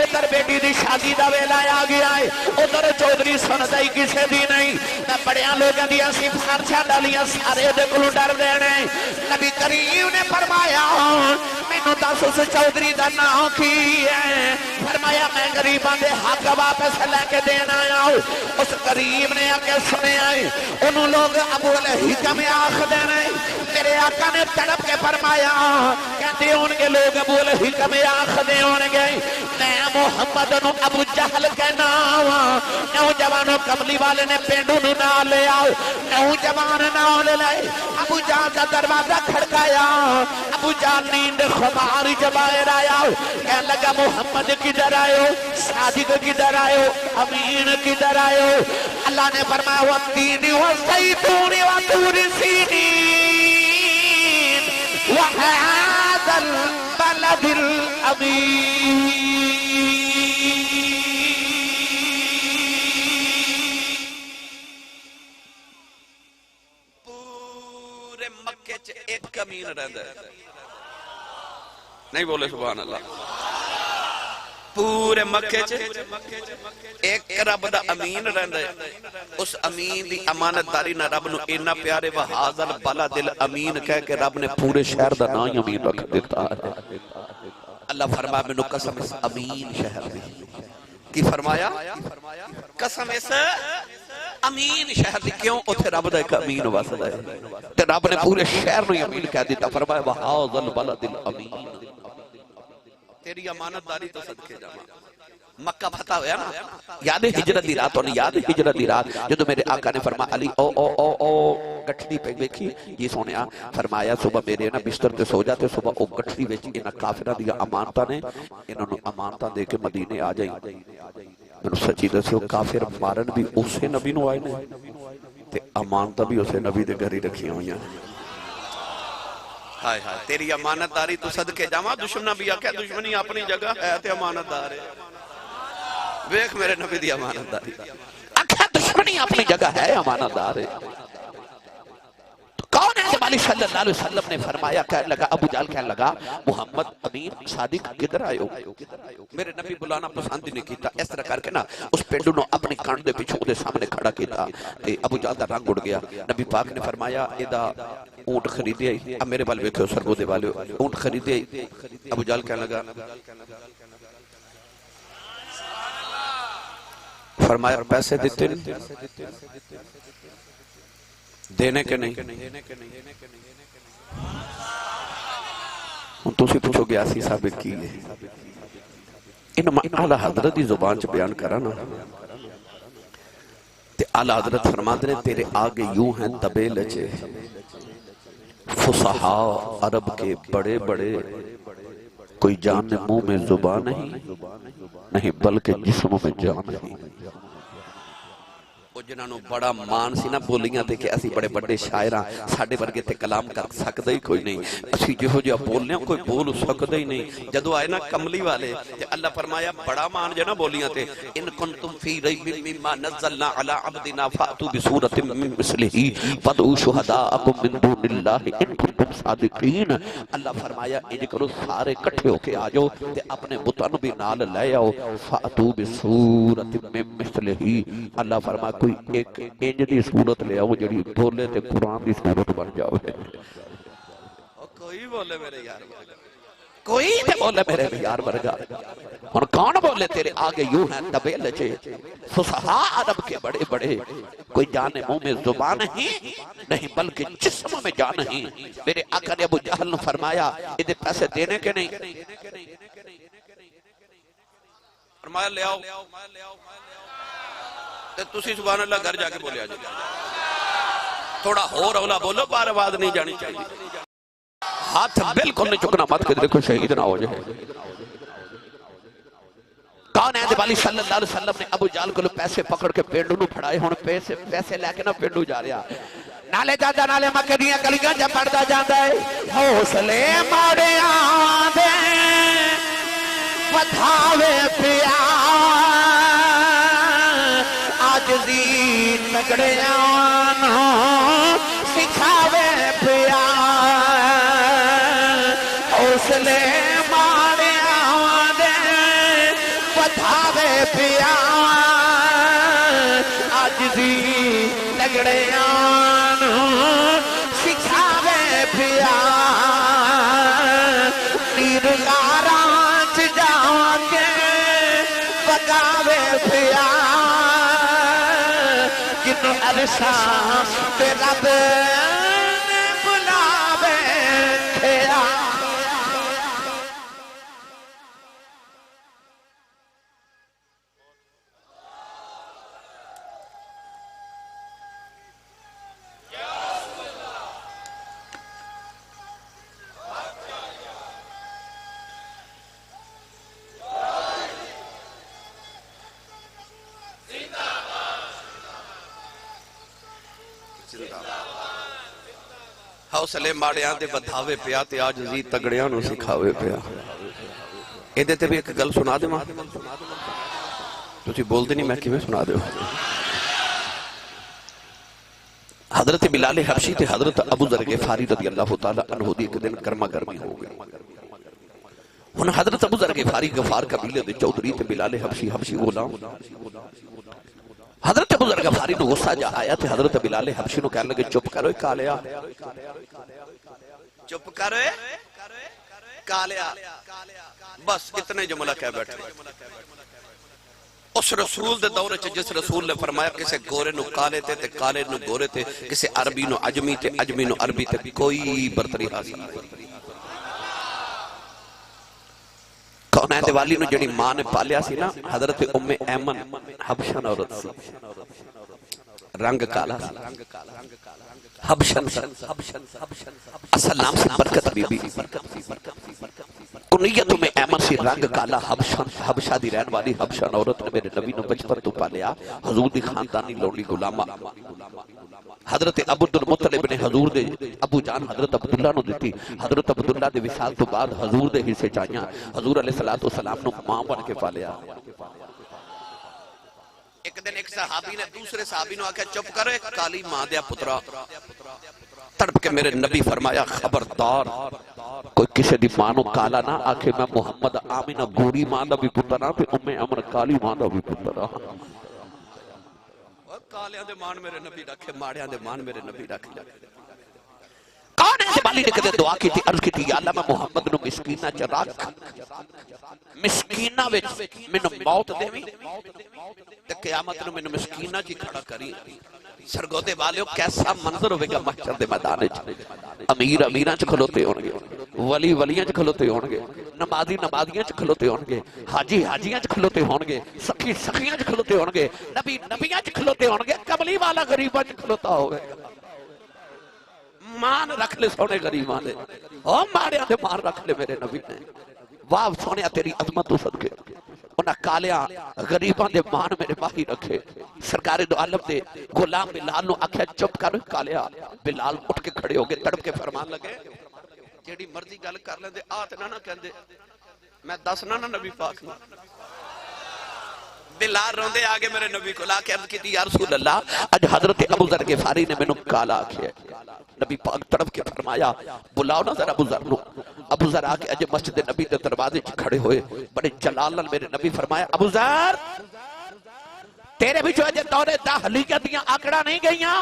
ادھر بیٹی دی شادی دا ویلا آ گیا ہے. ادھر چودھری سندا ہی کسے نہیں میں بڑیاں لوگوں دیا سفارشاں ڈالیاں سارے دے کولوں ڈر دینے. نبی کریم نے فرمایا مینوں دس اس چودھری دا نام کی ہے. فرمایا میں غریباں دے حق واپس لے کے دینا آیا ہوں. اس غریب نے آ کے سنیا انہوں لوگ ابو الحکم آکھدے نے. میرے آقا نے تڑپ کے فرمایا کہتے ہونگے لوگ ابو الحکم آکھدے ہونگے میں محمد نو ابو جہل کہنا نوجوانوں کملی والے نے پینڈو نو نہ لے آؤ. نوجوان نہ لے لائے ابو جان کا دروازہ کھڑکایا. ابو جان نیند خمار جبائر آیا کہنے لگا محمد کدھر آئے ہو صادق کدھر آئے ہو امین کدھر آئے ہو. اللہ نے فرمایا والتین والزیتون وطور سینین وهذا البلد الامین. ایک امین رہندا ہے نہیں بولے سبحان اللہ. پورے مکے چ ایک رب دا امین رہندا ہے. اس امین دی امانت داری نہ رب نو اتنا پیارے وہذا البلد الامین کہہ کے رب نے پورے شہر دا نام ہی امین رکھ دیتا ہے. اللہ فرمایا مینوں قسم اس امین شہر دی کی فرمایا قسم اس امین شہر دی کیوں اتھے رب دا ایک امین واسطہ ہے تے رب نے پورے شہر نو امین کہہ دیتا. فرمایا وہذا البلد الامین. تیری امانت داری تو صدقے جاواں. مکہ فتح ہویا نا یاد ہے ہجرت دی رات ہونے یاد ہے ہجرت دی رات جدو میرے آقا نے فرمایا علی او گٹھڑی پہ دیکھی یہ سونیا فرمایا صبح میرے نا بستر تے سو جاتے صبح او گٹھڑی وچ انہاں کافراں دی امانتاں نے انہاں نو امانتاں دے کے مدینے آ جائیں. میں سچی دسو کافر مارن بھی اسے نبی نو آئے نے تے امانتاں بھی اسے نبی دے گھر ہی رکھی ہوئیاں. ہائے ہائے تیری امانت داری تو صدقے جاواں. دشمن بھی آکھیا دشمنی اپنی جگہ ہے تے امانت دار ہے. ویکھ میرے نبی دی امانت داری آکھیا دشمنی اپنی جگہ ہے امانت دار ہے. کون ہے جب علی صلی اللہ علیہ وسلم نے فرمایا کہنے لگا ابو جہل کہنے لگا محمد امین صادق کدھر آئے ہو. میرے نبی بلانا پسند نہیں کیتا. اس طرح کر کے نا اس پینڈو نو اپنی کان دے پیچھے دے سامنے کھڑا کیتا تے ابو جہل دا رنگ اڑ گیا. نبی پاک نے فرمایا ادا اونٹ خریدے آئی. اب میرے بال ویکھو سرگو دے والے اونٹ خریدے آئی. ابو جہل کہنے لگا فرمایا پیسے دیتے دینے کے نہیں. تو سی پوچھو گیا سی ثابت کی ہے ان اعلیٰ حضرت دی زبان چ بیان کرا نا تے اعلیٰ حضرت فرماتے ہیں تیرے آگے یوں ہیں دبے لچے فصحاء عرب کے بڑے بڑے کوئی جان منہ میں زبان نہیں بلکہ جسم میں جان نہیں. وہ جنہاں نو بڑا مان سی نا بولیاں تے کہ اسی بڑے بڑے شاعراں ساڈے ورگے تے کلام کر سکدا ہی کوئی نہیں. اسی جہو جہا بولنے کوئی بول سکدا ہی نہیں. جدو آئے نا کملی والے تے اللہ فرمایا بڑا مان جے نا بولیاں تے ان کنتم فی ریب مما نزلنا علی عبدنا فاتوا بسورۃ من مثلہ فادعوا شہداءکم من دون اللہ ان کنتم صادقین. اللہ فرمایا انج کرو سارے کٹھے ہو کے آ جاؤ تے اپنے بتاں نو بھی نال لے آؤ. فاتوا بسورۃ من مثلہ. اللہ فرمایا کوئی ایک انج دی صورت لے آؤ جڑی بولے تے قرآن دی صورت بن جاوے. کوئی بولے میرے یار کوئی تے بولے میرے یار ورگا. اور کون بولے تیرے آگے یوں ہیں دبے لچے فصحاء عرب کے بڑے بڑے. کوئی جانے منہ میں زبان نہیں بلکہ جسم میں جان نہیں. میرے آقا نے ابو جہل نے فرمایا ادھے پیسے دینے کے نہیں. فرمایا لے آؤ تے تسی سبحان اللہ گھر جا کے بولے آ جائے. تھوڑا ہو رولا بولو بار آواز نہیں جانی چاہیے. ہاتھ بالکل نہیں چکنا مت کہ دیکھو شہید نہ ہو جائے. کون ہے دیوالی صلی اللہ علیہ وسلم نے ابو جہل کو پیسے پکڑ کے پینڈو نو پھڑائے. ہن پیسے لے کے نہ پینڈو جا رہا نالے جادا نالے مکے دیاں گلیاں جا پڑدا جاندا ہے. حوصلے ماڑیاں دے ودھاوے پیا عاجزی تگڑیاں نو سکھاوے پیا. حوصلے ماڑیاں دے ودھاوے پیا عاجزی تگڑیاں نو سکھاوے پیا. نیر غاراں چ جا کے بگاوے پیا جنو عرشاں تے رب نے بلاوے پیا. حوصلے ماڑیاں دے بدھاوے پیا تے عاجزی تگڑیاں نو سکھاوے پیا. ایدے تے بھی ایک گل سنا دے ماں تسی بول دے نہیں میں کیویں سنا دے. حضرت بلال حبشی تے حضرت ابو ذر غفاری رضی اللہ تعالی عنہ دی ایک دن گرما گرمی ہو گئی. ہن حضرت ابو ذر غفاری غفار قبیلے دے چودھری تے بلال حبشی غلام. حضرت ابو ذر غفاری نو غصہ جا آیا تے حضرت بلال حبشی نو کہنے لگے چپ کرو کالیا چپ کرو کالیا. بس اتنے جملہ کہہ بیٹھے. اس رسول دے دورے چ جس رسول نے فرمایا کسے گورے نو کالے تے کالے نو گورے تے کسے عربی نو عجمی تے عجمی نو عربی تے کوئی برتری حاصل نہیں. کون ہے دیوالی نو جڑی ماں نے پالیا سی نا حضرت ام ایمن حبشن عورت سی. رنگ کالا حبشن اصل نام سے برکت بی بی. کنیت میں ایمن سی رنگ کالا حبشہ دی رہن والی حبشن عورت نے میرے نبی نو بچپن تو پالیا. حضور دی خاندانی لوڑی غلامہ حضرت عبدالمطلب نے حضور دے ابو جان حضرت عبداللہ نو دیتی. حضرت عبداللہ دے وصال تو بعد حضور دے حصے چاہیاں حضور علیہ السلام نو ماں بن کے پالیا. ایک دن ایک صحابی نے دوسرے صحابی نو آکھا چپ کرو کالی ماں دیا پترا. تڑپ کے میرے نبی فرمایا خبردار کوئی کسی دی ماں نو کالا نہ آکھے میں محمد آمینہ گوری ماں دا بھی پترا تے ام امر کالی ماں دا بھی پترا. کالیاں دے مان میرے نبی رکھے ماڑیاں دے مان میرے نبی رکھے. کون ہے بالی نے کدے دعا کی تھی عرض کی تھی یا اللہ میں محمد نو مسکینہ چ رکھ مسکینہ وچ مینوں موت دیویں تے قیامت نو مینوں مسکینہ جی کھڑا کری. سرگودے والیو کیسا منظر ہوئے گا محشر دے میدان وچ. امیر امیراں چ کھلوتے ہون گے ولی ولیاں چ کھلوتے ہون گے نمازی نمازیاں چ کھلوتے ہون گے حاجی حاجیاں چ کھلوتے ہون گے سخی سخیاں چ کھلوتے ہون گے نبی نبیاں چ کھلوتے ہون گے کملی والا غریباں چ کھلوتا ہوئے گا. مان رکھ لے سونے غریباں دے او ماڑیاں دے مان رکھ لے میرے نبی نے. واہ سونیا تیری عظمت تو صدقے انہاں کالیاں غریباں دے مان میرے ماہی رکھے سرکار دو عالم دے غلام بلال نو آکھیا چپ کر کالیا بلال اٹھ کے کھڑے ہو گئے تڑپ کے فرمان لگے جیڑی مرضی گل کر لیندے آت نہ کہندے میں دسنا نہ نبی پاک نو بلال روندے آگے میرے نبی کو لا کے عرض کی تھی یا رسول اللہ اج حضرت ابو ذر غفاری نے میں نو کالا آکھیا نبی پاک تڑپ کے فرمایا بلاؤ نا ذرا ابو ذر نو ابو ذر آکے اج مسجد نبی دے دروازے کھڑے ہوئے بڑے جلال نال میرے نبی فرمایا ابو ذر تیرے بھی جو اج دور جاہلیت دیاں آکڑا نہیں گئیاں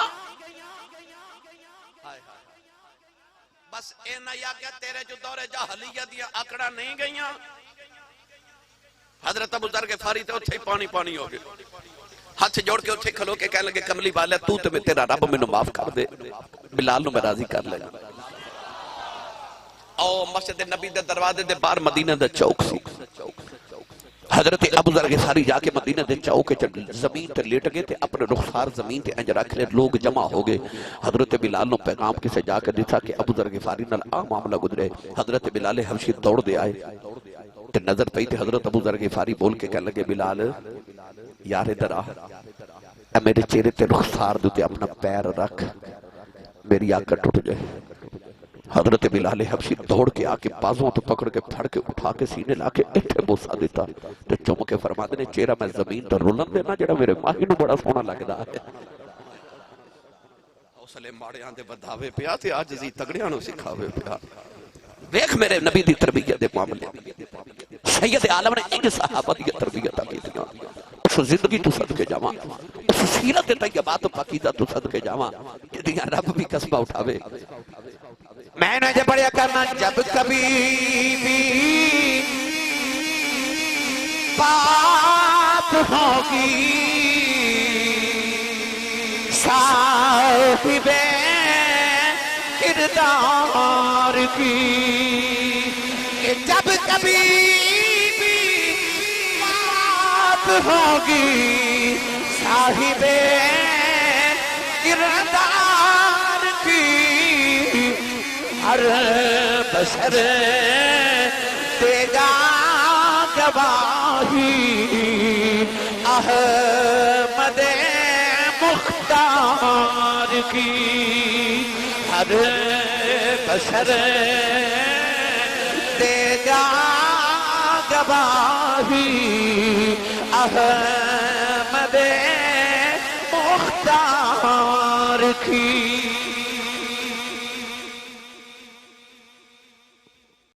بس اینا یا کیا تیرے جو دور جاہلیت دیا آکڑا نہیں گئیاں حضرت ابو ذر غفاری تے اتھے پانی پانی ہو گئے ہاتھ جوڑ کے اتھے کھلو کے کہنے لگے کملی والے تو تے میں تیرا رب میں نو معاف کر دے بلال نو میں راضی کر لے او مسجد نبی دے دروازے دے باہر مدینہ دے چوک سی حضرت ابو ذر غفاری جا کے مدینہ دے چوک زمین تے لیٹ گئے تے اپنے رخسار زمین تے انج رکھ لے لوگ جمع ہو گئے حضرت بلال نو پیغام کسے جا کے دیتا کہ ابو ذر غفاری نال آ معاملہ گزرے حضرت بلال حبشی دوڑ دے آئے تے نظر پئی تے حضرت ابو ذر غفاری بول کے کہنے لگے بلال یار ادھر آ اے میرے چہرے تے رخسار دے تے اپنا پیر رکھ میری آنکھ ٹوٹ جائے حضرت بلال حبشی دوڑ کے آ کے بازوں تو پکڑ کے پھڑ کے اٹھا کے سینے لا کے اٹھے بوسا دیتا تے چم کے فرماتے نے چہرہ میں زمین تے رولن دینا جڑا میرے ماہی نو بڑا سونا لگدا ہے حوصلے ماڑیاں دے بدھاوے پیا تے عاجزی تگڑیاں نو سکھاوے پیا دیکھ میرے نبی دی تربیت دے معاملے سید عالم نے ایک صحابہ دی تربیت کی تھا اس زندگی تو صدقے جاواں اس سیرت طیبات پاکیزہ تو صدقے جاواں جدیاں رب بھی قصبہ اٹھاوے میں نے جب پڑھیا کرنا جب کبھی بھی بات ہوگی صاحب کردار کی کہ جب کبھی بھی بات ہوگی صاحب کردار کی ہر بشر دے گا گواہی احمد مختار کی ہر بشر دے گا گواہی احمد مختار کی